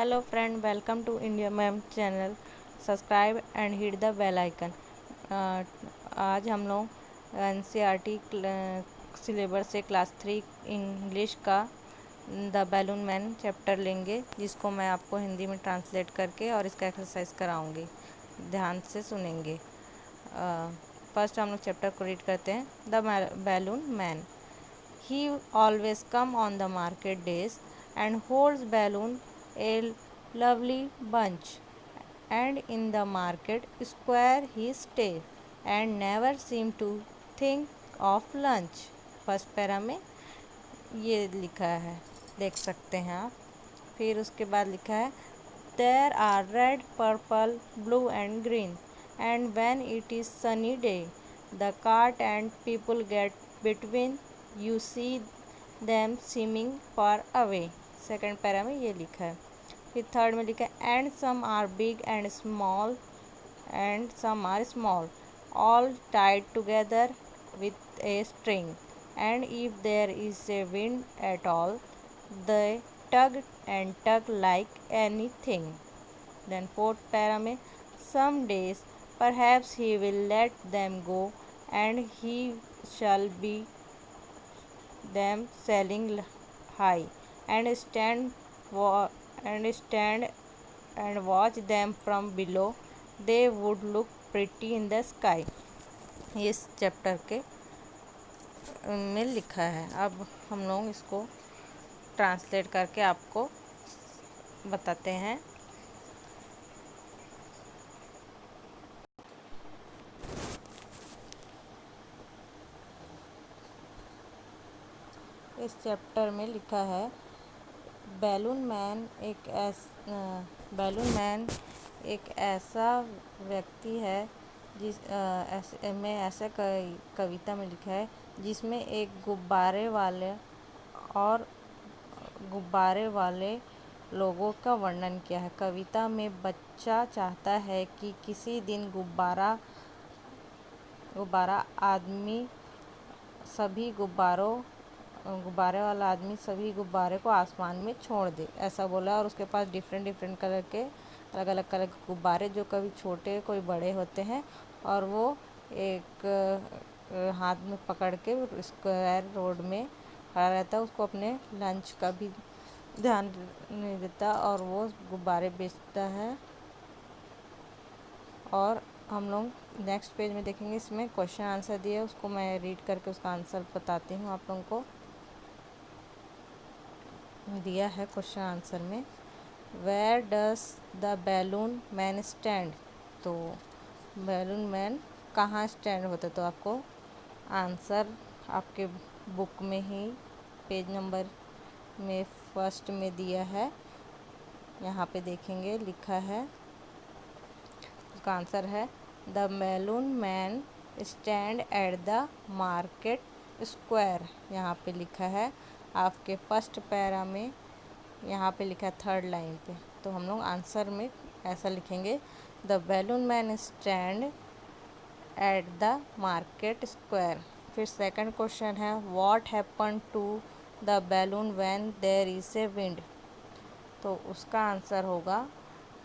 Hello friend, welcome to India ma'am channel. Subscribe and hit the bell icon. आज हम लोग NCERT syllabus से class 3 English का the balloon man chapter लेंगे, जिसको मैं आपको हिंदी में ट्रांसलेट करके और इसका एक्सरसाइज कराऊंगी। ध्यान से सुनेंगे। फर्स्ट हम लोग चैप्टर को रीड करते हैं। The balloon man. He always come on the market days and holds balloon a lovely bunch, and in the market square he stay and never seem to think of lunch. First para में ये लिखा है, देख सकते हैं आप। फिर उसके बाद लिखा है There are red, purple, blue and green, and when it is sunny day, the cart and people get between. You see them seeming far away. Second para में ये लिखा है। फिर थर्ड में लिखा है and some are big and some are small, all tied together with a string, and if there is a wind at all, they tug and tug like anything. Then fourth para में some days perhaps he will let them go, and he shall be them sailing high, and stand and watch them from below. They would look pretty in the sky. इस chapter के में लिखा है। अब हम लोग इसको ट्रांसलेट करके आपको बताते हैं। इस चैप्टर में लिखा है बैलून मैन एक ऐसा व्यक्ति है ऐसा कविता में लिखा है जिसमें एक गुब्बारे वाले लोगों का वर्णन किया है। कविता में बच्चा चाहता है कि किसी दिन गुब्बारा आदमी गुब्बारे वाला आदमी सभी गुब्बारे को आसमान में छोड़ दे, ऐसा बोला। और उसके पास डिफरेंट कलर के अलग अलग कलर के गुब्बारे, जो कभी छोटे कोई बड़े होते हैं, और वो एक हाथ में पकड़ के स्क्वायर रोड में खड़ा रहता है। उसको अपने लंच का भी ध्यान नहीं देता और वो गुब्बारे बेचता है। और हम लोग नेक्स्ट पेज में देखेंगे, इसमें क्वेश्चन आंसर दिया है, उसको मैं रीड करके उसका आंसर बताती हूँ आप लोगों को। दिया है क्वेश्चन आंसर में where does the balloon man stand. तो बैलून मैन कहाँ स्टैंड होता है, तो आपको आंसर आपके बुक में ही पेज नंबर में फर्स्ट में दिया है। यहाँ पे देखेंगे, लिखा है, उसका आंसर है the balloon man stand at the market square. यहाँ पे लिखा है आपके फर्स्ट पैरा में, यहाँ पे लिखा है थर्ड लाइन पे। तो हम लोग आंसर में ऐसा लिखेंगे the balloon man stand at the market square. फिर सेकंड क्वेश्चन है what happen to the balloon when there is a wind. तो उसका आंसर होगा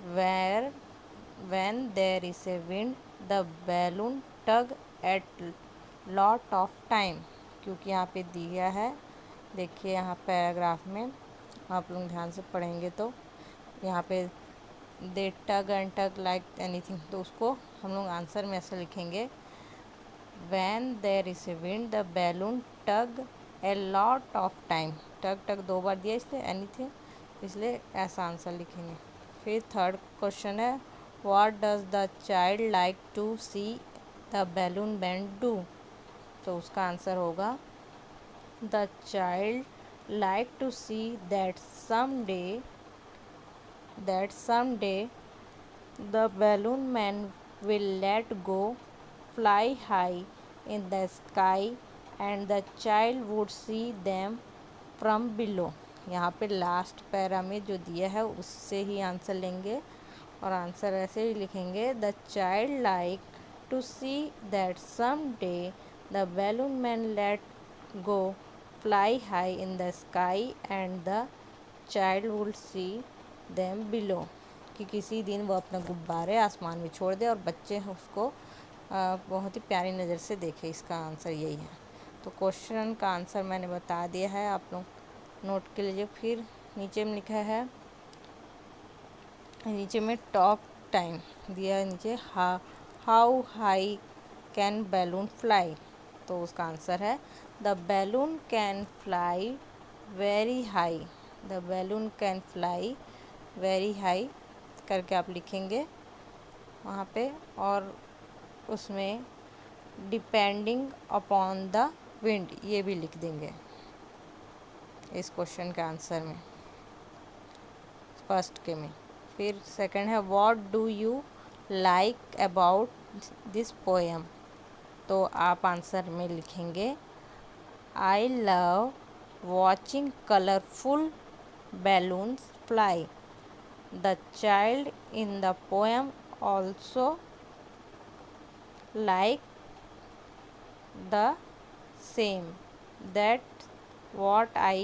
when there is a wind the balloon tug at lot of time. क्योंकि यहाँ पे दिया है, देखिए यहाँ पैराग्राफ में आप लोग ध्यान से पढ़ेंगे तो यहाँ पे they tug and tug like anything, तो उसको हम लोग आंसर में ऐसा लिखेंगे when there is a wind the balloon tug a lot of time. Tug दो बार दिया इसलिए एनीथिंग, इसलिए ऐसा आंसर लिखेंगे। फिर थर्ड क्वेश्चन है what does the child like to see the balloon band do. तो उसका आंसर होगा the child like to see that someday the balloon man will let go, fly high in the sky, and the child would see them from below। यहाँ पे last para में जो दिया है उससे ही आंसर लेंगे और आंसर ऐसे ही लिखेंगे the child like to see that some day the balloon man let go fly high in the sky, and the child would see them below, कि किसी दिन वो अपने गुब्बारे आसमान में छोड़ दे और बच्चे उसको बहुत ही प्यारी नज़र से देखे। इसका आंसर यही है। तो क्वेश्चन का आंसर मैंने बता दिया है, आप लोग नोट के लीजिए। फिर नीचे में लिखा है, नीचे में टॉप टाइम दिया है नीचे, how high can balloon fly. तो उसका आंसर है the balloon can fly very high. The balloon can fly very high करके आप लिखेंगे वहाँ पे, और उसमें डिपेंडिंग अपॉन द विंड ये भी लिख देंगे इस क्वेश्चन के आंसर में, फर्स्ट के में। फिर सेकंड है, what do you like about this poem. तो आप आंसर में लिखेंगे, I love watching colourful balloons fly. The child in the poem also like the same, that what I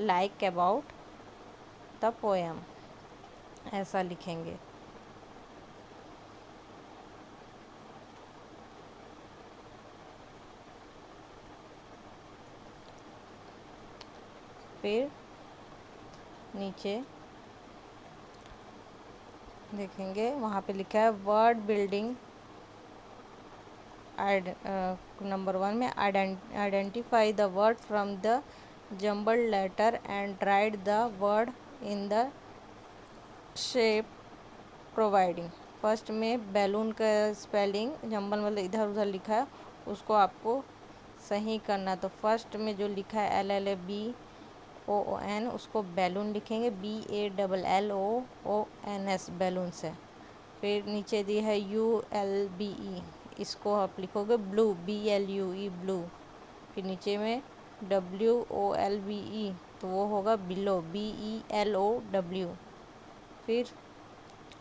like about the poem, ऐसा लिखेंगे। फिर नीचे देखेंगे, वहाँ पे लिखा है वर्ड बिल्डिंग। नंबर 1 में identify the word from the jumbled letter and write the word in the shape providing. First में बैलून का स्पेलिंग जम्बल मतलब इधर उधर लिखा है, उसको आपको सही करना। तो फर्स्ट में जो लिखा है LLABOON, उसको बैलून लिखेंगे, BALLOONS बैलून से। फिर नीचे दी है ULBE, इसको आप लिखोगे ब्लू, BLUE ब्लू। फिर नीचे में WOLBE, तो वो होगा बिलो, BELOW। फिर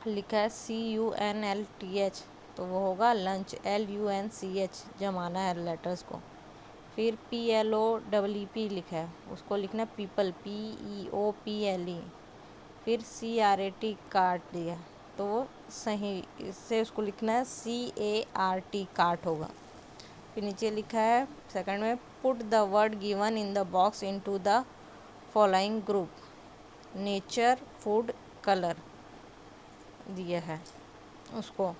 लिखा है CUNLTH, तो वो होगा लंच, LUNCH, जमाना है लेटर्स को। फिर PLOEP लिखा है, उसको लिखना पीपल, PEOPLE। फिर CRAT काट दिया, तो वो सही, इससे उसको लिखना है CART काट होगा। फिर नीचे लिखा है सेकंड में, put the word given in the box into the following group, nature, food, colour दिया है उसको।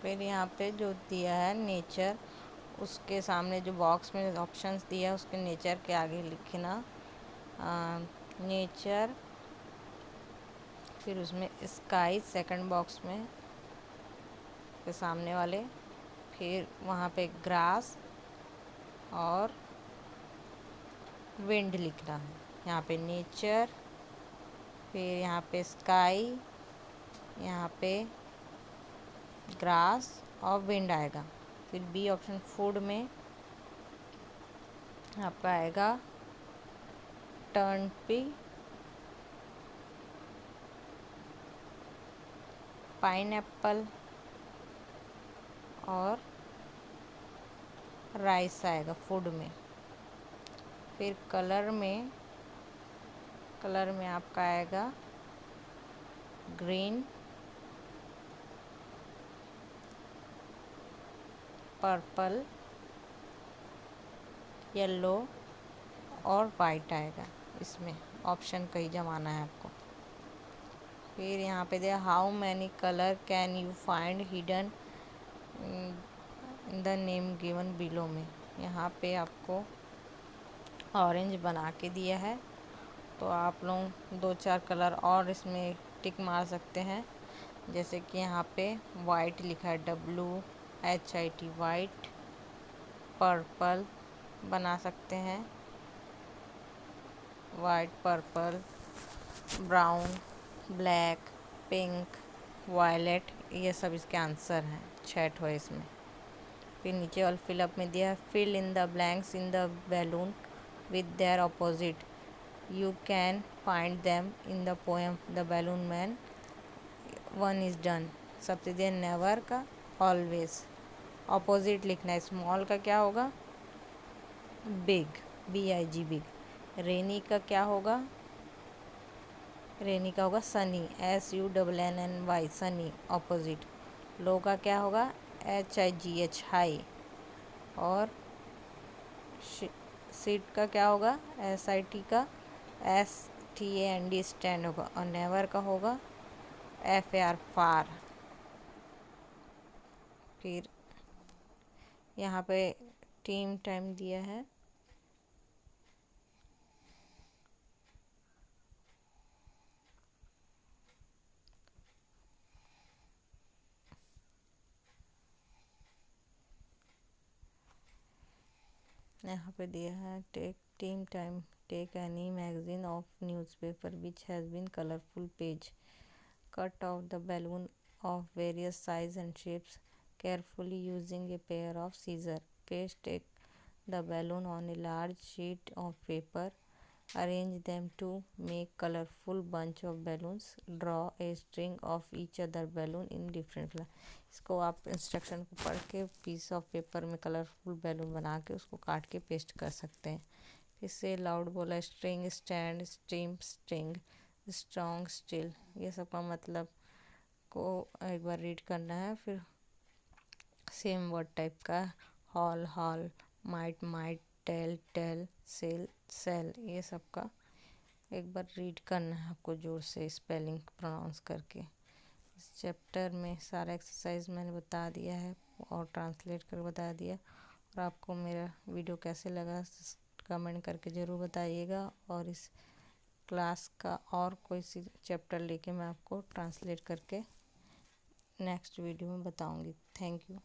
फिर यहाँ पे जो दिया है नेचर, उसके सामने जो बॉक्स में ऑप्शंस दिया है उसके नेचर के आगे लिखना नेचर, फिर उसमें स्काई सेकंड बॉक्स में के सामने वाले, फिर वहाँ पे ग्रास और विंड लिखना है। यहाँ पे नेचर, फिर यहाँ पे स्काई, यहाँ पे ग्रास और विंड आएगा। फिर बी ऑप्शन फूड में आपका आएगा टर्नपी, पाइनएप्पल और राइस आएगा फूड में। फिर कलर में आपका आएगा ग्रीन, पर्पल, येलो और वाइट आएगा। इसमें ऑप्शन कहीं जमाना है आपको। फिर यहाँ पे दिया how many colour can you find hidden in the name given below में। यहाँ पे आपको ऑरेंज बना के दिया है, तो आप लोग 2-4 कलर और इसमें टिक मार सकते हैं। जैसे कि यहाँ पे वाइट लिखा है, WHIT वाइट, पर्पल बना सकते हैं, white, purple, brown, black, pink, violet, ये सब इसके आंसर हैं, 6 ठो है इसमें। फिर नीचे वाला फिलअप में दिया है, fill in the blanks in the balloon with their opposite, you can find them in the poem the balloon man, one is done. सबसे दिया नेवर का ऑलवेज, ऑपोजिट लिखना है। स्मॉल का क्या होगा, बिग, BIG बिग। रेनी का क्या होगा, रेनी का होगा सनी, SUNNY सनी, ऑपोजिट। लो का क्या होगा, HIGH हाई। और सीट का क्या होगा, SIT का STAND स्टैंड होगा। और नेवर का होगा FAR फार। फिर यहाँ पे टीम टाइम दिया है, यहाँ पे दिया है take team time, take any magazine of newspaper which has been colourful page, cut off the balloon of various size and shapes carefully using a pair of scissors. Paste the balloon on a large sheet of paper. Arrange them to make colorful bunch of balloons. Draw a string of each other balloon in different color. इसको आप instruction को पढ़ के piece of paper में colourful balloon बना के उसको काट के पेस्ट कर सकते हैं। इससे लाउड बोला, string, stand, stream, string, strong, still, ये सब का मतलब को एक बार रीड करना है। फिर सेम वर्ड टाइप का, hall, hall, might, might, tell, tell, sale, sale, ये सब का एक बार रीड करना है आपको जोर से स्पेलिंग प्रोनाउंस करके। इस चैप्टर में सारा एक्सरसाइज मैंने बता दिया है और ट्रांसलेट कर बता दिया। और आपको मेरा वीडियो कैसे लगा कमेंट करके ज़रूर बताइएगा। और इस क्लास का और कोई सी चैप्टर लेके मैं आपको ट्रांसलेट करके नेक्स्ट वीडियो में बताऊंगी। Thank you.